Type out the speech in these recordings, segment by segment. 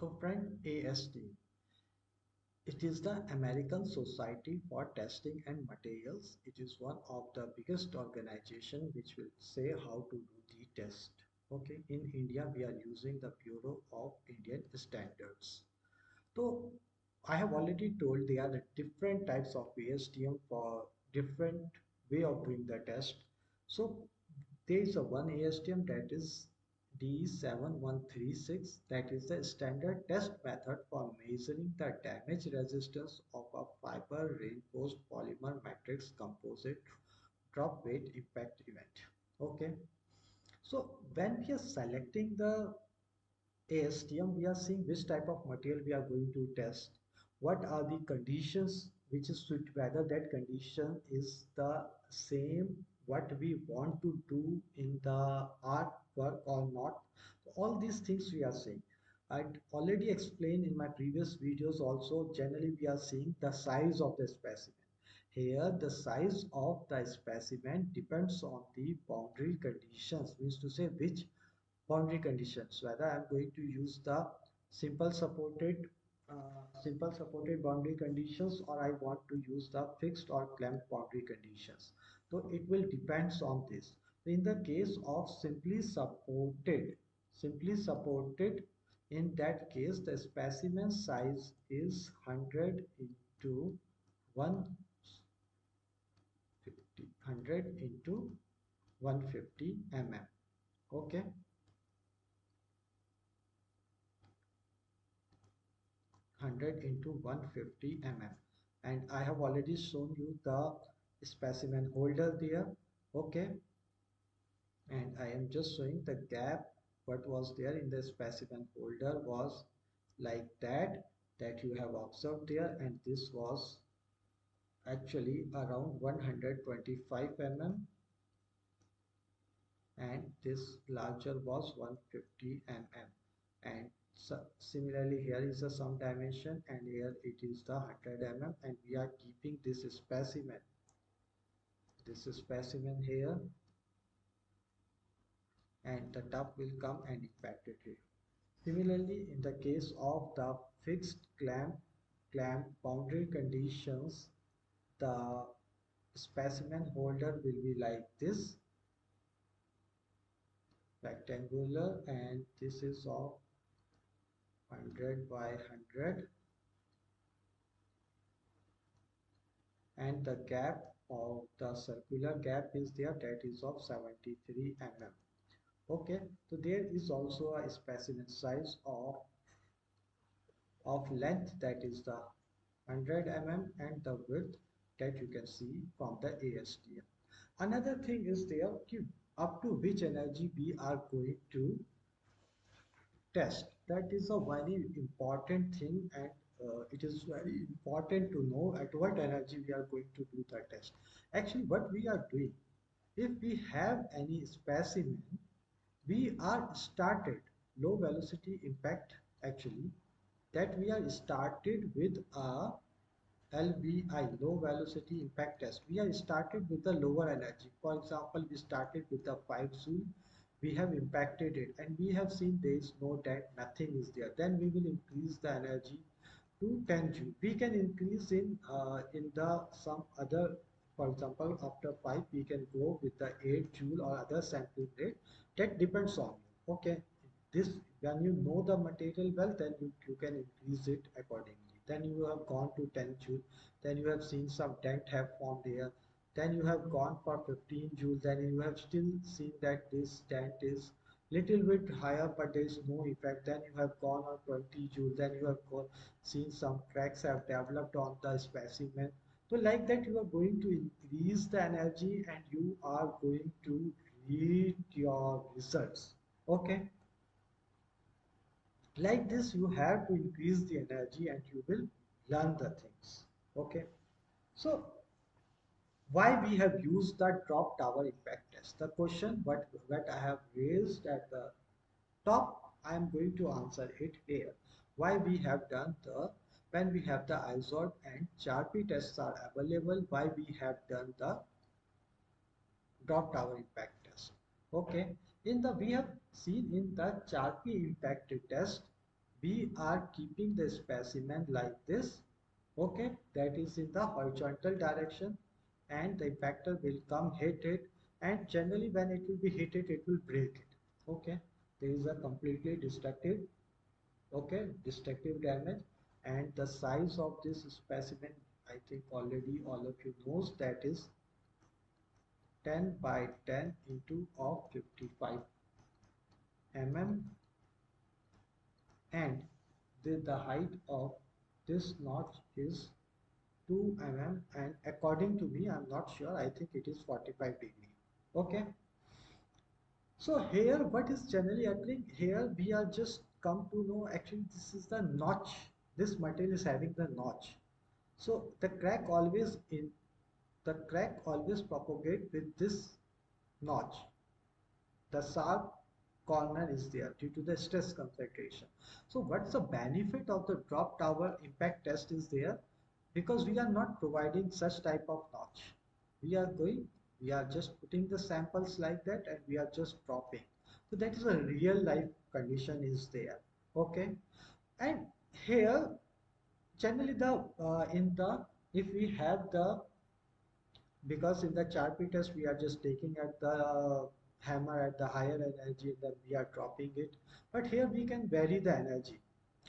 So friend, ASTM, it is the American Society for Testing and Materials. It is one of the biggest organization which will say how to do the test. Okay, in India we are using the Bureau of Indian Standards. So I have already told there are the different types of ASTM for different way of doing the test. So there is a one ASTM that is D7136, that is the standard test method for measuring the damage resistance of a fiber reinforced polymer matrix composite drop weight impact event. Okay, so when we are selecting the ASTM, we are seeing which type of material we are going to test. What are the conditions which is suit, whether that condition is the same what we want to do in the artwork or not. All these things we are seeing. I already explained in my previous videos also. Generally, we are seeing the size of the specimen. Here, the size of the specimen depends on the boundary conditions, means to say which boundary conditions, whether I'm going to use the simple supported boundary conditions or I want to use the fixed or clamped boundary conditions. So it will depends on this. In the case of simply supported, in that case the specimen size is 100 into 150 into 150 mm. Okay, 100 into 150 mm, and I have already shown you the specimen holder there. Okay, and I am just showing the gap what was there in the specimen holder was like that you have observed there, and this was actually around 125 mm, and this larger was 150 mm. And so similarly here is the some dimension, and here it is the 100 mm, and we are keeping this specimen here, and the top will come and impact it here. Similarly, in the case of the fixed clamp boundary conditions, the specimen holder will be like this, rectangular, and this is of 100 by 100, and the gap of the circular gap is there, that is of 73 mm. Okay, so there is also a specimen size of length, that is the 100 mm, and the width that you can see from the ASTM. Another thing is there, up to which energy we are going to test. That is a very important thing, and it is very important to know at what energy we are going to do the test. Actually, what we are doing, if we have any specimen, we are started low velocity impact, actually, that we are started with a LVI, low velocity impact test. We are started with the lower energy. For example, we started with the 5 joule. We have impacted it and we have seen there is no dent, nothing is there. Then we will increase the energy to 10 joule. We can increase in the some other, for example, after 5 we can go with the 8 joule or other sampling rate. That depends on you. Okay, this, when you know the material well, then you can increase it accordingly. Then you have gone to 10 joule, then you have seen some dent have formed here, then you have gone for 15 joule, then you have still seen that this dent is little bit higher but there is no effect, then you have gone on 20 joule, then you have seen some cracks have developed on the specimen. So like that you are going to increase the energy and you are going to read your results. Okay, like this you have to increase the energy and you will learn the things. Okay, so why we have used the drop tower impact test, the question what I have raised at the top, I am going to answer it here. Why we have done the, when we have the ISOT and CHARPY tests are available, why we have done the drop tower impact test. Okay, in the, we have seen in the CHARPY impact test, we are keeping the specimen like this, okay, that is in the horizontal direction, and the impactor will come hit it, and generally when it will be hit it will break it, okay. There is a completely destructive, okay, destructive damage. And the size of this specimen, I think already all of you knows, that is 10 by 10 into of 55 mm, and the height of this notch is 2 mm, and according to me, I'm not sure, I think it is 45 degree, okay. So here what is generally happening here, we are just come to know actually this is the notch, this material is having the notch. So the crack always propagate with this notch. The sharp corner is there due to the stress concentration. So what's the benefit of the drop tower impact test is there? Because we are not providing such type of notch. We are going, we are just putting the samples like that and we are just dropping. So that is a real life condition is there. Okay. And here generally the in the if we have the, because in the Charpy test we are just taking at the hammer at the higher energy and then we are dropping it, but here we can vary the energy,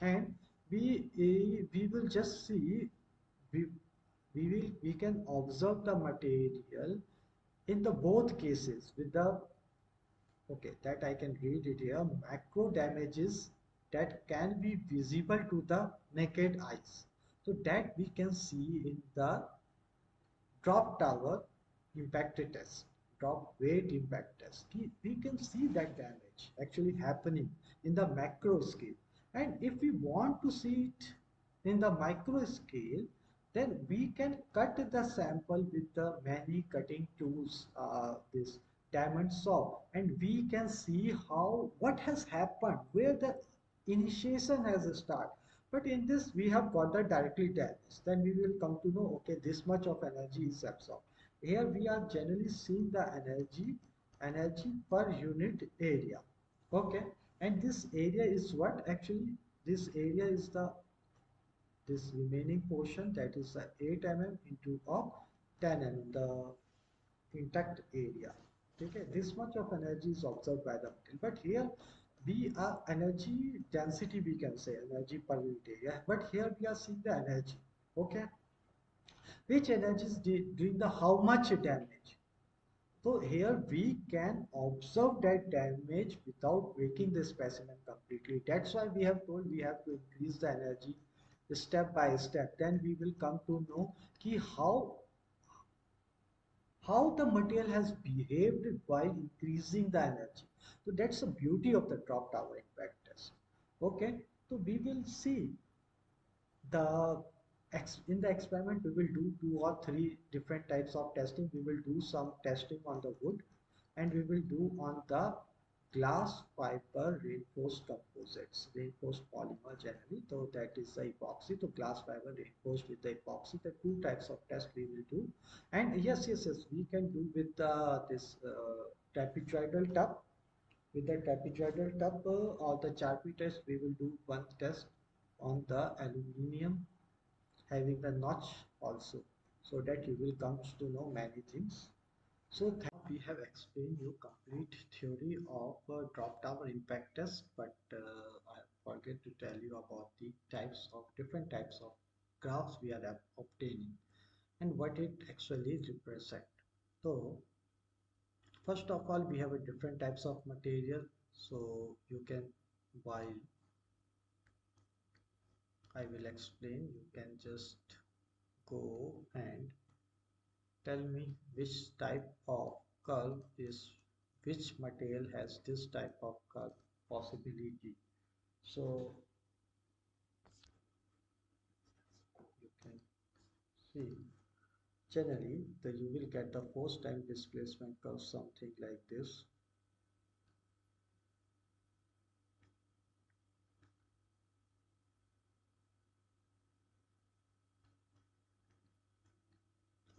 and we will just see, we we can observe the material in the both cases with the, okay, that I can read it here, macro damages that can be visible to the naked eyes, so that we can see in the drop tower impact test, drop weight impact test. We can see that damage actually happening in the macro scale. And if we want to see it in the micro scale, then we can cut the sample with the many cutting tools, this diamond saw, and we can see how what has happened, where the initiation has started. But in this, we have got the directly damage. Then we will come to know, okay, this much of energy is absorbed. Here we are generally seeing the energy per unit area. Okay, and this area is what actually, this area is the, this remaining portion, that is the 8 mm into of 10 mm, the intact area. Okay, this much of energy is observed by the material, but here we are energy density, we can say energy per unit area, but here we are seeing the energy, okay, which energy is doing the how much damage. So here we can observe that damage without breaking the specimen completely. That's why we have told we have to increase the energy step by step. Then we will come to know ki how the material has behaved while increasing the energy. So that's the beauty of the drop tower impact test. Okay, so we will see the in the experiment we will do 2 or 3 different types of testing. We will do some testing on the wood, and we will do on the glass fiber reinforced composites, reinforced polymer generally, so that is the epoxy. So glass fiber reinforced with the epoxy, the 2 types of test we will do. And yes, we can do with this trapezoidal tub, with the trapezoidal tub or the Charpy test. We will do one test on the aluminium having the notch also, so that you will come to know many things. So we have explained you complete theory of drop tower impact test, but I forget to tell you about the types of different types of graphs we are obtaining and what it actually represent. So first of all, we have a different types of material. So you can, while I will explain, you can just go and tell me which type of curve is, which material has this type of curve possibility. So you can see generally that you will get the force time displacement curve something like this.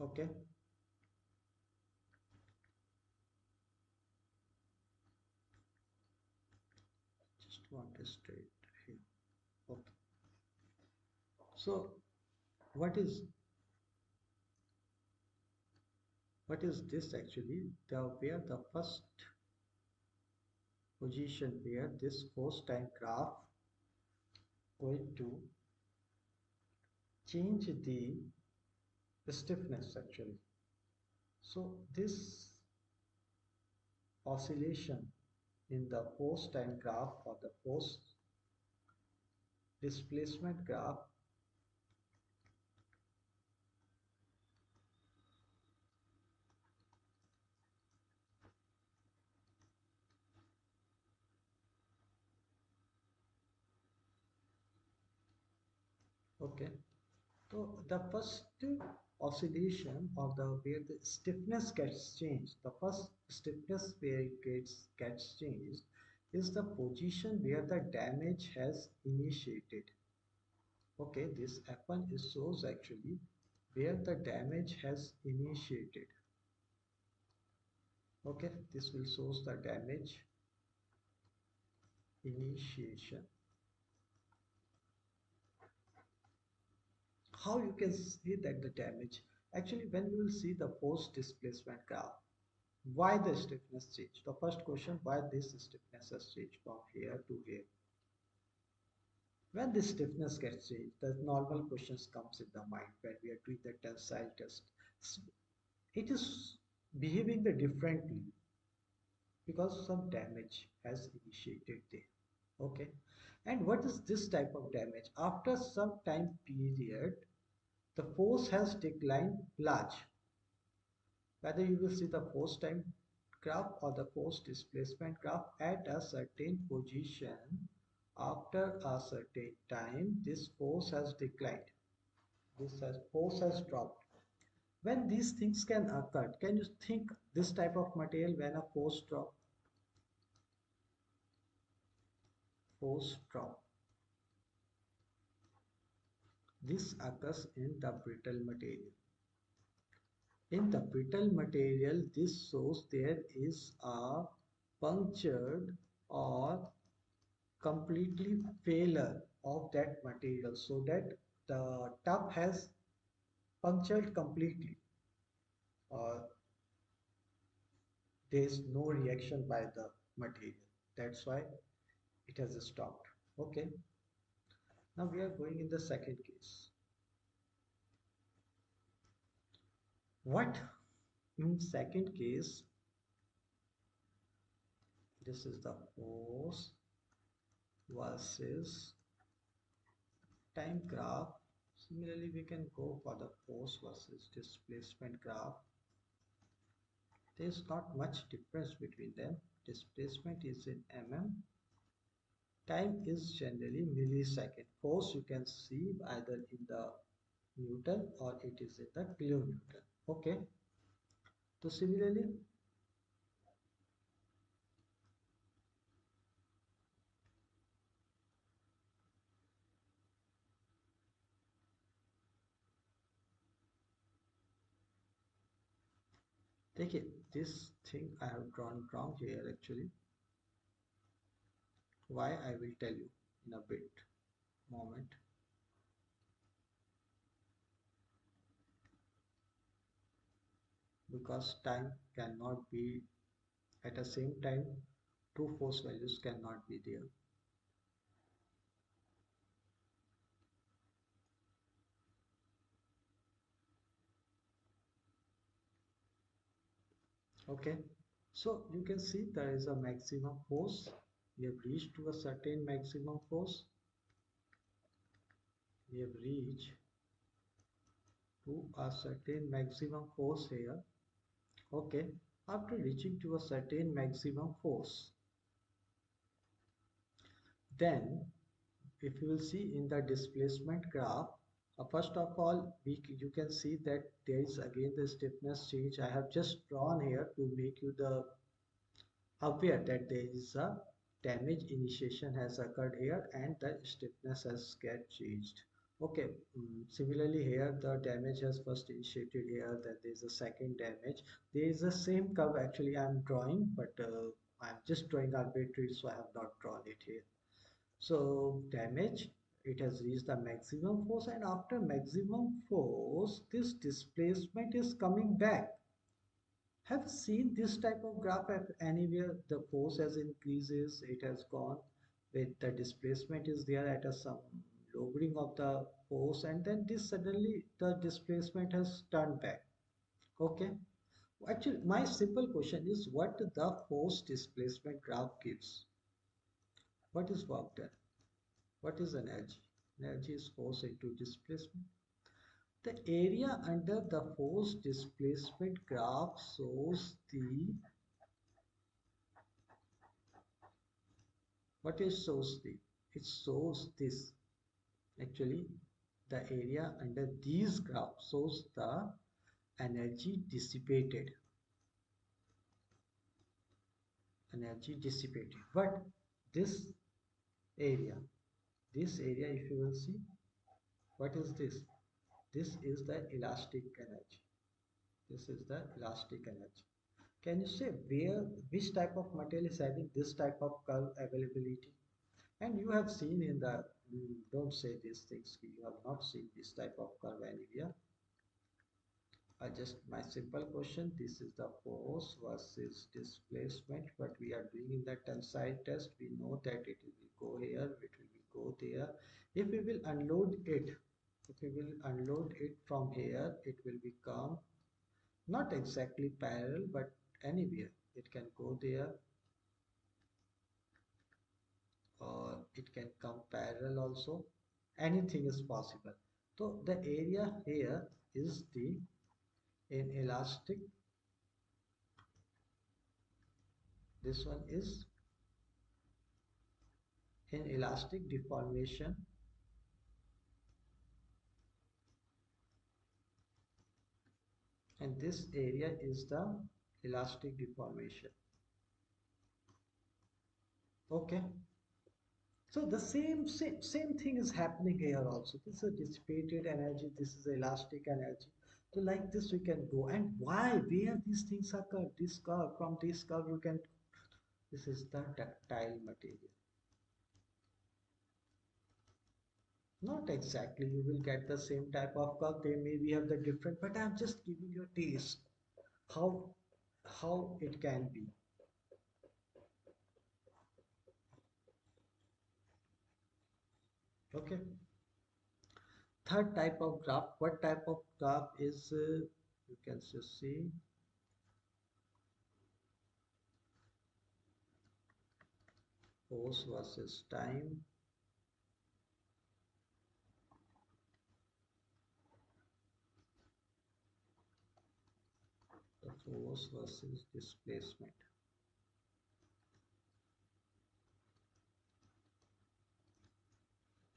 Okay, just want to straight here. So what is what is this actually? The where the first position where this force time graph going to change the stiffness actually. So this oscillation in the force time graph or the force displacement graph. Okay, so the first oscillation or the where the stiffness gets changed, the first stiffness where it gets changed is the position where the damage has initiated. Okay, this F1 is shows actually where the damage has initiated. Okay, this will shows the damage initiation. How you can see that the damage? Actually, when you will see the force displacement graph, why the stiffness changed? The first question, why this stiffness has changed from here to here? When this stiffness gets changed, the normal questions comes in the mind when we are doing the tensile test. It is behaving the differently because some damage has initiated there. Okay, and what is this type of damage? After some time period, the force has declined large. Whether you will see the force time graph or the force displacement graph at a certain position, after a certain time, this force has declined. Force has dropped. When these things can occur, can you think this type of material when a force drop? This occurs in the brittle material. In the brittle material, this shows there is a punctured or completely failure of that material so that the tub has punctured completely or there is no reaction by the material. That's why it has stopped. Okay, now we are going in the second case. What in second case, this is the force versus time graph. Similarly, we can go for the force versus displacement graph. There is not much difference between them. Displacement is in mm. Time is generally millisecond. Force you can see either in the Newton or it is in the kilonewton. Okay. So similarly, take it. This thing I have drawn wrong here actually. Why I will tell you in a bit moment. Because time cannot be at the same time two force values cannot be there. Okay, so you can see there is a maximum force. We have reached to a certain maximum force. We have reached to a certain maximum force here. Okay, after reaching to a certain maximum force, then if you will see in the displacement graph, first of all, you can see that there is again the stiffness change. I have just drawn here to make you the aware that there is a damage initiation has occurred here and the stiffness has get changed. Okay, similarly here the damage has first initiated here, then there is a second damage. There is the same curve actually I am drawing, but I am just drawing arbitrary, so I have not drawn it here. So damage it has reached the maximum force, and after maximum force this displacement is coming back. Have seen this type of graph at anywhere? The force has increases, it has gone with the displacement is there at a some lowering of the force, and then this suddenly the displacement has turned back. Okay, actually my simple question is what the force displacement graph gives. What is work done? What is energy? Energy is force into displacement. The area under the force displacement graph shows the what it shows the it shows this actually the area under these graphs shows the energy dissipated, but this area if you will see, what is this? This is the elastic energy. This is the elastic energy. Can you say where which type of material is having this type of curve availability? And you have seen in the don't say these things, you have not seen this type of curve anywhere. Just my simple question, this is the force versus displacement, what we are doing in the tensile test. We know that it will go here, it will go there. If we will unload it, if we will unload it from here, it will become not exactly parallel, but anywhere. It can go there or it can come parallel also. Anything is possible. So the area here is the in elastic. This one is in elastic deformation, and this area is the elastic deformation. Okay. So the same thing is happening here also. This is a dissipated energy, this is elastic energy. So like this we can go. And why? Where these things occur? This curve, from this curve you can, this is the ductile material. Not exactly, you will get the same type of curve. They maybe have the different, but I'm just giving you a taste how it can be. Okay. Third type of graph. What type of graph is you can just see force versus time. The force versus displacement.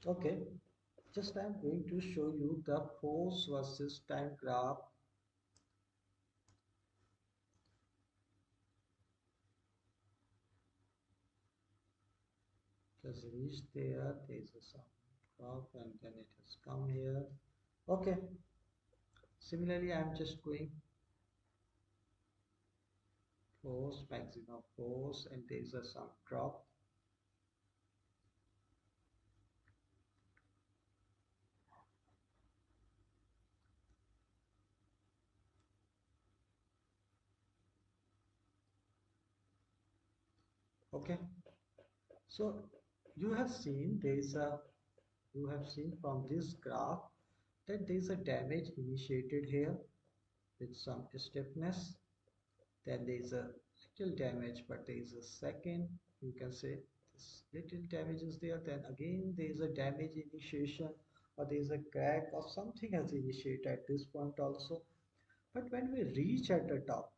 Okay, just I'm going to show you the force versus time graph. Just reached there. There is a some graph, and then it has come here. Okay. Similarly, I'm just going force, maximum force, and there is a some drop. Okay. So you have seen there is a you have seen from this graph that there is a damage initiated here with some stiffness. Then there is a little damage, but there is a second, you can say this little damage is there. Then again there is a damage initiation, or there is a crack or something has initiated at this point also. But when we reach at the top,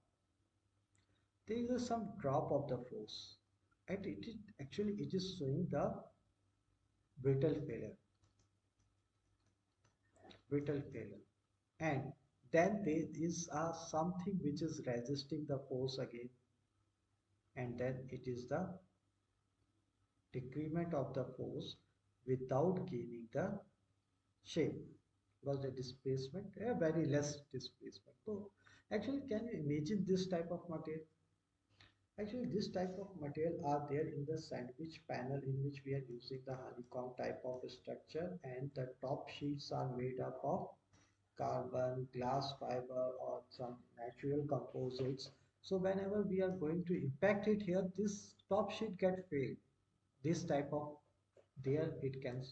there is a some drop of the force, and actually it is showing the brittle failure, brittle failure. And then there is something which is resisting the force again, and then it is the decrement of the force without gaining the shape, because the displacement very less displacement. So actually, can you imagine this type of material? Actually, this type of material are there in the sandwich panel in which we are using the honeycomb type of structure, and the top sheets are made up of carbon, glass fiber, or some natural composites. So whenever we are going to impact it here, this top sheet get failed. This type of there it can,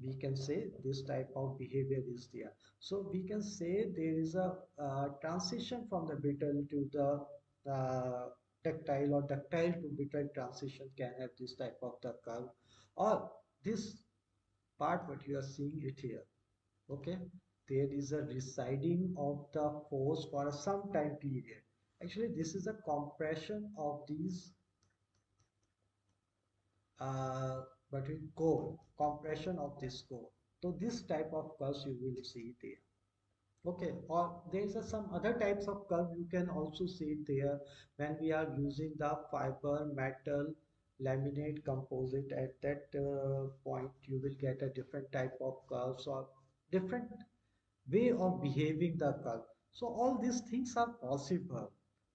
we can say this type of behavior is there. So we can say there is a transition from the brittle to the tactile, or ductile to brittle transition can have this type of the curve, or this part what you are seeing it here. Okay, there is a residing of the force for some time period. Actually, this is a compression of these uh, but with core, compression of this core. So this type of curves you will see there. Okay, or there is some other types of curve you can also see there when we are using the fiber, metal, laminate, composite. At that point, you will get a different type of curves or different way of behaving the curve. So all these things are possible.